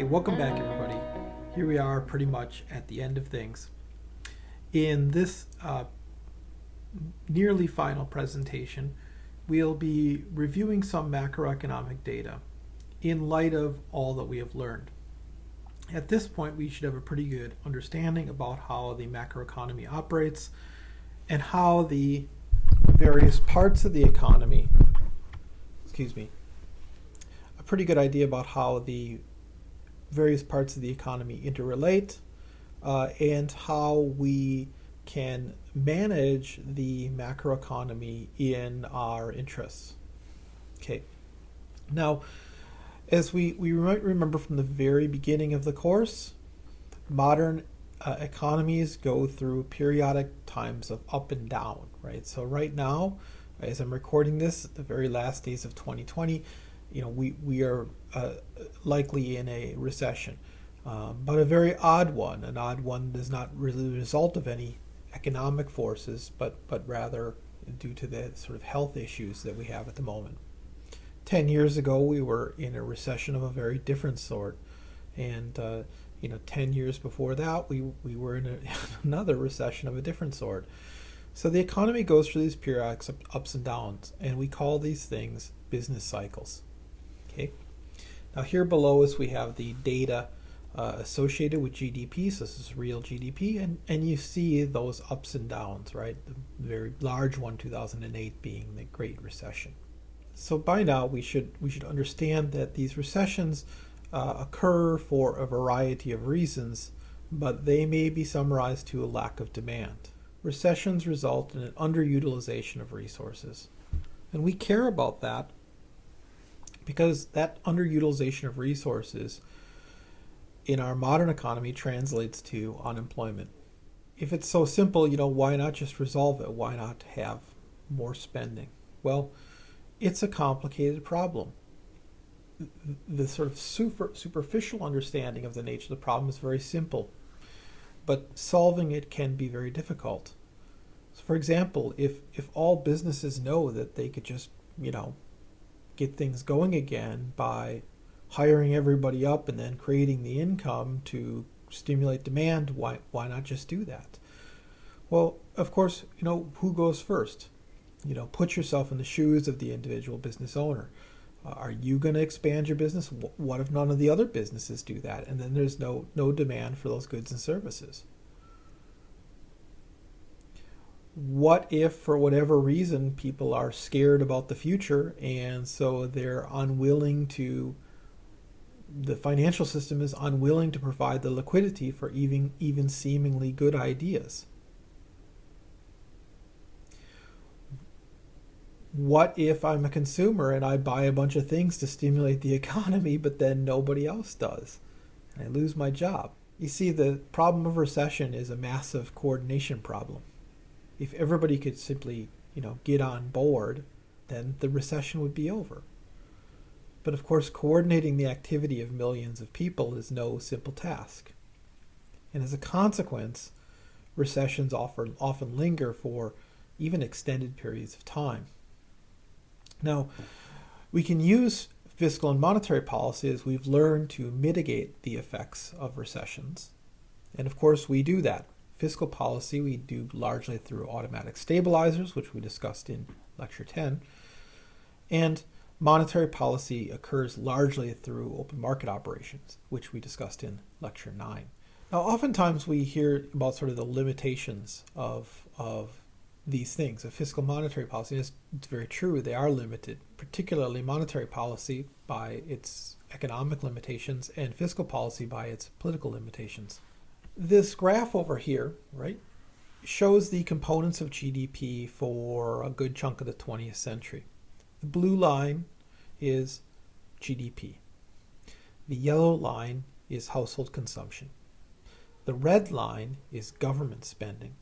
Hey, welcome back, everybody. Here we are pretty much at the end of things. In this nearly final presentation, we'll be reviewing some macroeconomic data in light of all that we have learned. At this point, we should have a pretty good understanding about how the macroeconomy operates and how the various parts of the economy, a pretty good idea about how the various parts of the economy interrelate and how we can manage the macroeconomy in our interests. Okay. Now, as we might remember from the very beginning of the course, modern economies go through periodic times of up and down, right? So right now, as I'm recording this, at the very last days of 2020, we are likely in a recession, but a very odd one. An odd one is not really the result of any economic forces, but rather due to the sort of health issues that we have at the moment. 10 years ago, we were in a recession of a very different sort, and 10 years before that, we were in another recession of a different sort. So the economy goes through these periodic ups and downs, and we call these things business cycles. Okay. Now here below us we have the data associated with GDP, so this is real GDP, and you see those ups and downs, right? The very large one, 2008, being the Great Recession. So by now we should understand that these recessions occur for a variety of reasons, but they may be summarized to a lack of demand. Recessions result in an underutilization of resources, and we care about that because that underutilization of resources in our modern economy translates to unemployment. If it's so simple, why not just resolve it? Why not have more spending? Well, it's a complicated problem. The sort of superficial understanding of the nature of the problem is very simple, but solving it can be very difficult. So for example, if all businesses know that they could just, get things going again by hiring everybody up and then creating the income to stimulate demand, why not just do that? Well, of course, who goes first? Put yourself in the shoes of the individual business owner. Are you going to expand your business? What if none of the other businesses do that? And then there's no demand for those goods and services. What if, for whatever reason, people are scared about the future and so they're unwilling to, the financial system is unwilling to provide the liquidity for even seemingly good ideas? What if I'm a consumer and I buy a bunch of things to stimulate the economy, but then nobody else does, and I lose my job? You see, the problem of recession is a massive coordination problem. If everybody could simply, get on board, then the recession would be over. But of course, coordinating the activity of millions of people is no simple task. And as a consequence, recessions often linger for even extended periods of time. Now, we can use fiscal and monetary policy, as we've learned, to mitigate the effects of recessions. And of course, we do that. Fiscal policy we do largely through automatic stabilizers, which we discussed in Lecture 10. And monetary policy occurs largely through open market operations, which we discussed in Lecture 9. Now, oftentimes we hear about sort of the limitations of these things, of fiscal monetary policy. It's very true, they are limited, particularly monetary policy by its economic limitations and fiscal policy by its political limitations. This graph over here, right, shows the components of GDP for a good chunk of the 20th century. The blue line is GDP. The yellow line is household consumption. The red line is government spending.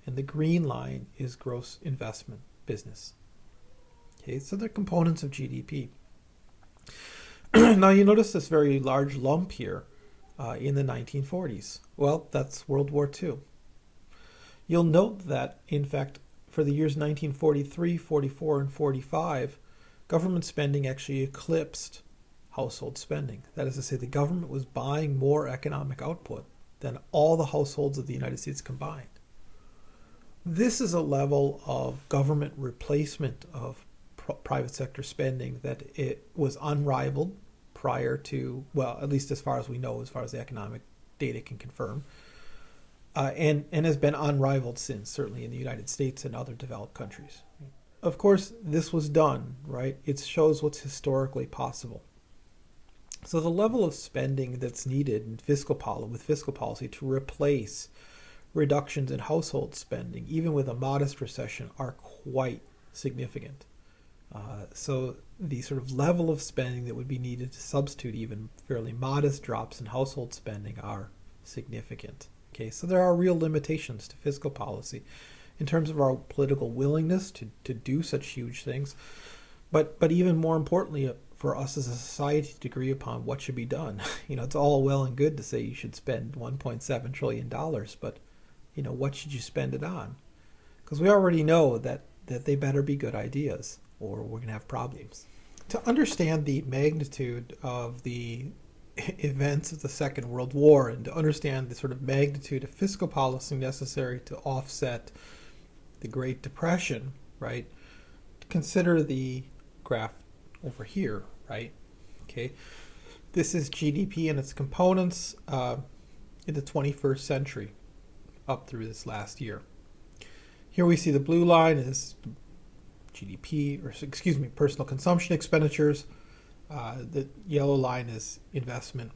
And the green line is gross investment business. Okay, so they're components of GDP. Now you notice this very large lump here in the 1940s. Well, that's World War II. You'll note that, in fact, for the years 1943, 44, and 45, government spending actually eclipsed household spending. That is to say, the government was buying more economic output than all the households of the United States combined. This is a level of government replacement of private sector spending that it was unrivaled prior to, well, at least as far as we know, as far as the economic data can confirm, and has been unrivaled since, certainly in the United States and other developed countries. Of course, this was done, right? It shows what's historically possible. So the level of spending that's needed in fiscal policy to replace reductions in household spending, even with a modest recession, are quite significant. So the sort of level of spending that would be needed to substitute even fairly modest drops in household spending are significant. Okay, so there are real limitations to fiscal policy in terms of our political willingness to do such huge things, but even more importantly, for us as a society to agree upon what should be done. It's all well and good to say you should spend $1.7 trillion, but what should you spend it on? Because we already know that they better be good ideas or we're going to have problems. To understand the magnitude of the events of the Second World War and to understand the sort of magnitude of fiscal policy necessary to offset the Great Depression, right, consider the graph over here, right? Okay, this is GDP and its components in the 21st century up through this last year. Here we see the blue line is GDP, personal consumption expenditures. The yellow line is investment,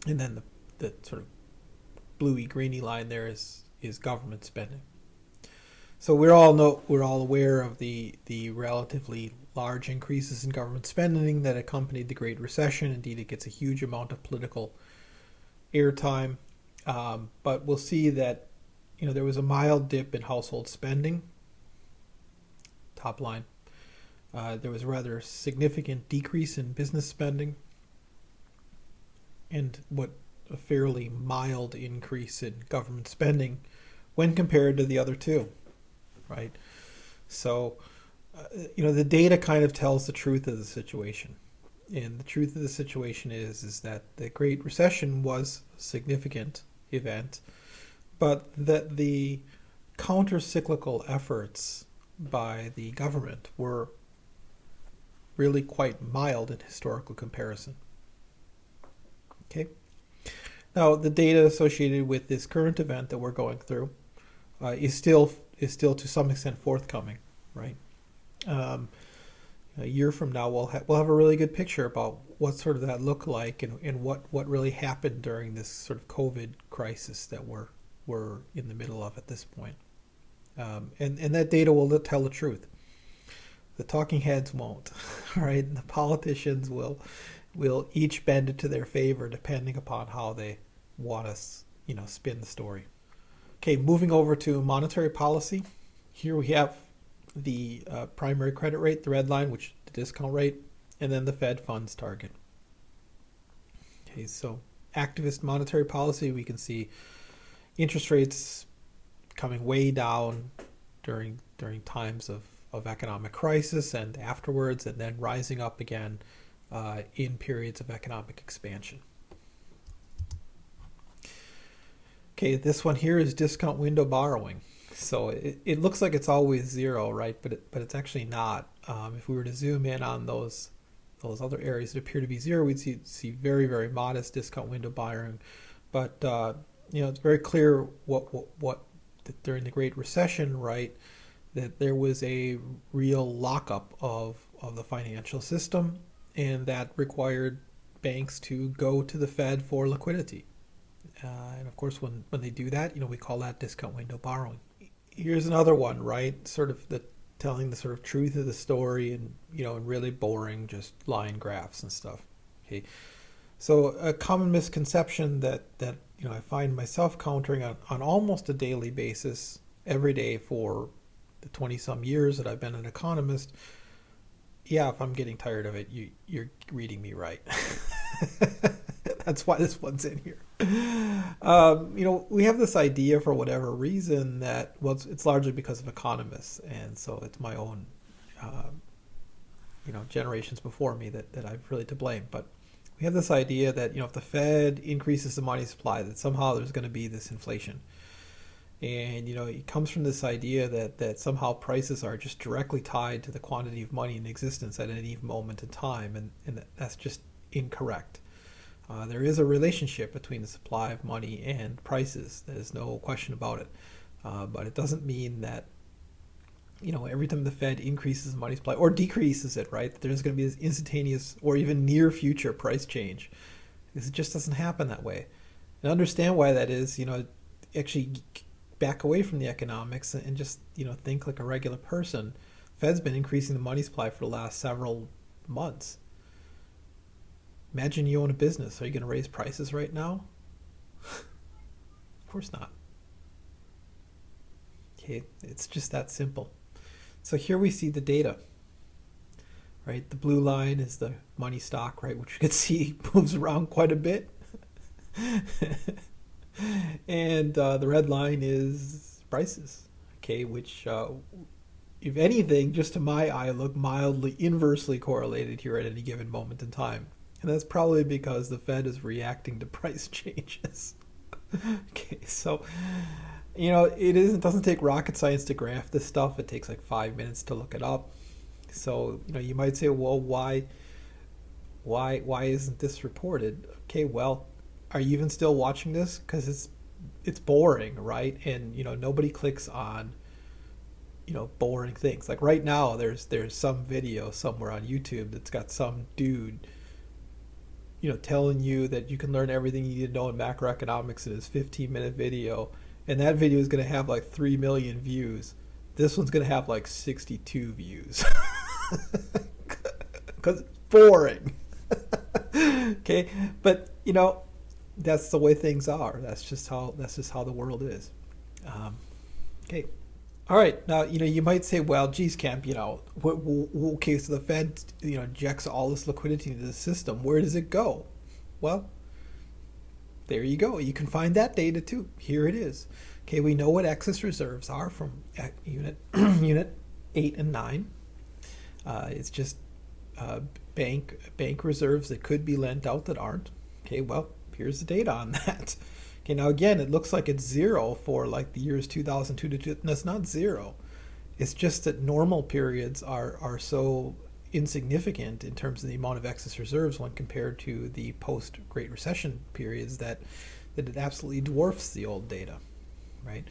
and then the sort of bluey greeny line there is government spending. So we're all aware of the relatively large increases in government spending that accompanied the Great Recession. Indeed, it gets a huge amount of political airtime, but we'll see that there was a mild dip in household spending. Top line. There was a rather significant decrease in business spending, and a fairly mild increase in government spending when compared to the other two, right? So, the data kind of tells the truth of the situation. And the truth of the situation is that the Great Recession was a significant event, but that the counter-cyclical efforts by the government were really quite mild in historical comparison. Okay. Now, the data associated with this current event that we're going through is still to some extent forthcoming, right? A year from now, we'll have a really good picture about what sort of that looked like and what really happened during this sort of COVID crisis that we're in the middle of at this point. And that data will tell the truth. The talking heads won't, right? And the politicians will each bend it to their favor depending upon how they want us, spin the story. Okay, moving over to monetary policy. Here we have the primary credit rate, the red line, which is the discount rate, and then the Fed funds target. Okay, so activist monetary policy, we can see interest rates coming way down during times of economic crisis and afterwards, and then rising up again in periods of economic expansion. Okay, this one here is discount window borrowing. So it looks like it's always zero, right? But it's actually not. If we were to zoom in on those other areas that appear to be zero, we'd see very, very modest discount window borrowing. But it's very clear what during the Great Recession, right, that there was a real lockup of the financial system, and that required banks to go to the Fed for liquidity. And of course, when they do that, we call that discount window borrowing. Here's another one, right? Sort of telling the sort of truth of the story, and and really boring, just line graphs and stuff. Okay, so a common misconception that I find myself countering on almost a daily basis, every day for the 20-some years that I've been an economist. Yeah, if I'm getting tired of it, you're reading me right. That's why this one's in here. We have this idea for whatever reason that, it's largely because of economists, and so it's my own generations before me that I've really to blame. But we have this idea that if the Fed increases the money supply, that somehow there's going to be this inflation. And it comes from this idea that somehow prices are just directly tied to the quantity of money in existence at any moment in time, and that's just incorrect. There is a relationship between the supply of money and prices. There's no question about it. But it doesn't mean that every time the Fed increases the money supply or decreases it, right, there's going to be this instantaneous or even near future price change. Because it just doesn't happen that way. And understand why that is, actually back away from the economics and just, think like a regular person. Fed's been increasing the money supply for the last several months. Imagine you own a business. Are you going to raise prices right now? Of course not. Okay, it's just that simple. So here we see the data, right? The blue line is the money stock, right, which you can see moves around quite a bit. And the red line is prices, okay, which, if anything, just to my eye, look mildly inversely correlated here at any given moment in time. And that's probably because the Fed is reacting to price changes. Okay, so it doesn't take rocket science to graph this stuff. It takes like 5 minutes to look it up. So you might say, well, why isn't this reported? Okay, well, are you even still watching this? Because it's boring, right? And nobody clicks on boring things. Like right now, there's some video somewhere on YouTube that's got some dude telling you that you can learn everything you need to know in macroeconomics in his 15-minute video. And that video is going to have like 3 million views. This one's going to have like 62 views. Because it's boring. Okay? But, that's the way things are. That's just how the world is. Okay. All right. Now, you might say, well, geez, Kemp, okay, so the Fed, injects all this liquidity into the system. Where does it go? Well, there you go. You can find that data too. Here it is. Okay, we know what excess reserves are from unit 8 and 9. It's just bank reserves that could be lent out that aren't. Okay, well, here's the data on that. Okay, now again, it looks like it's zero for like the years 2002 to 2000. No, it's not zero. It's just that normal periods are so insignificant in terms of the amount of excess reserves when compared to the post-Great Recession periods that it absolutely dwarfs the old data, right?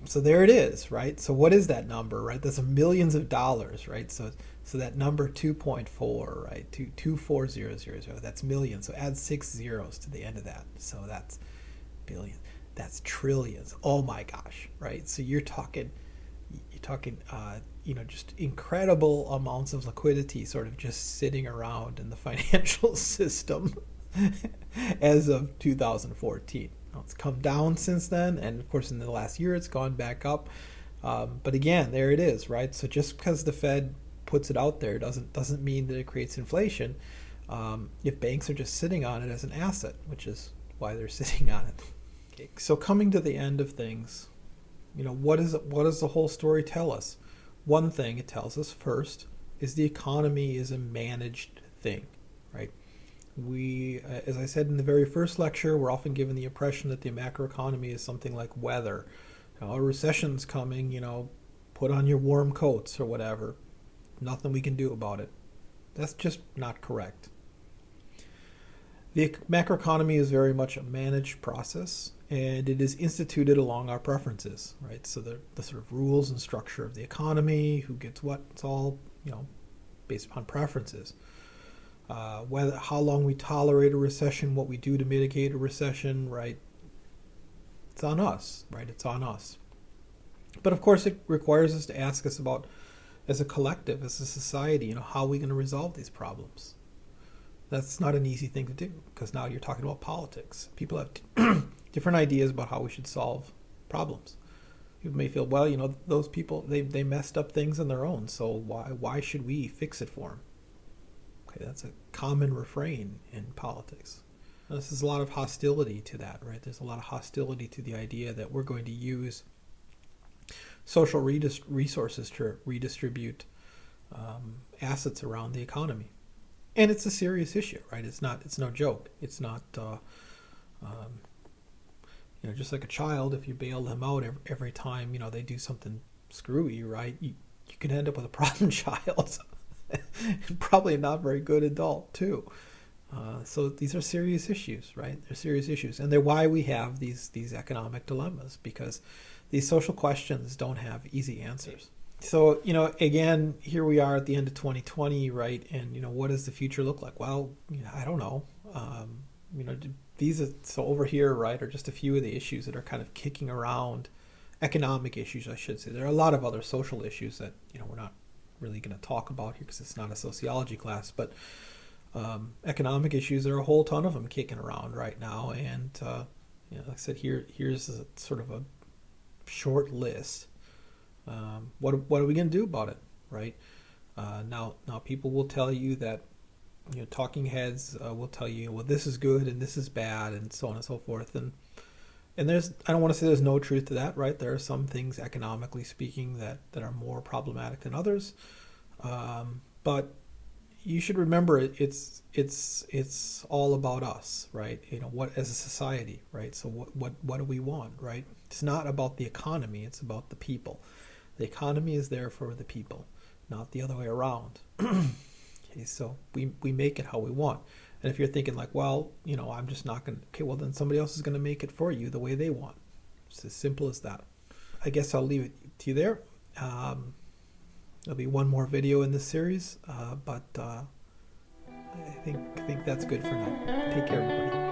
So there it is, right? So what is that number, right? That's millions of dollars, right? So that number 2.4, right? 24000, that's millions. So add 6 zeros to the end of that. So that's billions. That's trillions. Oh my gosh, right? So you're talking just incredible amounts of liquidity sort of just sitting around in the financial system as of 2014. Now, it's come down since then, and of course in the last year it's gone back up. But again, there it is, right? So just because the Fed puts it out there doesn't mean that it creates inflation. If banks are just sitting on it as an asset, which is why they're sitting on it. Okay, so coming to the end of things, what does the whole story tell us? One thing it tells us first is the economy is a managed thing, right? We, as I said in the very first lecture, we're often given the impression that the macroeconomy is something like weather. A recession's coming, put on your warm coats or whatever. Nothing we can do about it. That's just not correct. The macroeconomy is very much a managed process, and it is instituted along our preferences, right? So the sort of rules and structure of the economy, who gets what, it's all, based upon preferences. How long we tolerate a recession, what we do to mitigate a recession, right? It's on us, right? It's on us. But of course, it requires us to ask us about, as a collective, as a society, how are we going to resolve these problems? That's not an easy thing to do, because now you're talking about politics. People have different ideas about how we should solve problems. People may feel, well, those people, they messed up things on their own, so why should we fix it for them? Okay, that's a common refrain in politics. Now, there's a lot of hostility to that, right? There's a lot of hostility to the idea that we're going to use social resources to redistribute assets around the economy. And it's a serious issue, right? It's no joke. It's not, just like a child, if you bail them out every time, they do something screwy, right? You can end up with a problem child. Probably not very good adult, too. So these are serious issues, right? They're serious issues. And they're why we have these economic dilemmas, because these social questions don't have easy answers. So, again, here we are at the end of 2020, right? And, what does the future look like? Well, I don't know. So over here, right, are just a few of the issues that are kind of kicking around, economic issues, I should say. There are a lot of other social issues that, we're not really going to talk about here because it's not a sociology class, but economic issues, there are a whole ton of them kicking around right now. And, like I said, here's a sort of a short list. What are we going to do about it, right? Now people will tell you that, talking heads will tell you, well, this is good and this is bad and so on and so forth. And I don't want to say there's no truth to that, right? There are some things economically speaking that are more problematic than others. But you should remember it's all about us, right? What as a society, right? So what do we want, right? It's not about the economy, it's about the people. The economy is there for the people, not the other way around. Okay, so we make it how we want. And if you're thinking like, well, I'm just not going to, okay, well then somebody else is going to make it for you the way they want. It's as simple as that. I guess I'll leave it to you there. There'll be one more video in this series, but I think that's good for now. Take care, everybody.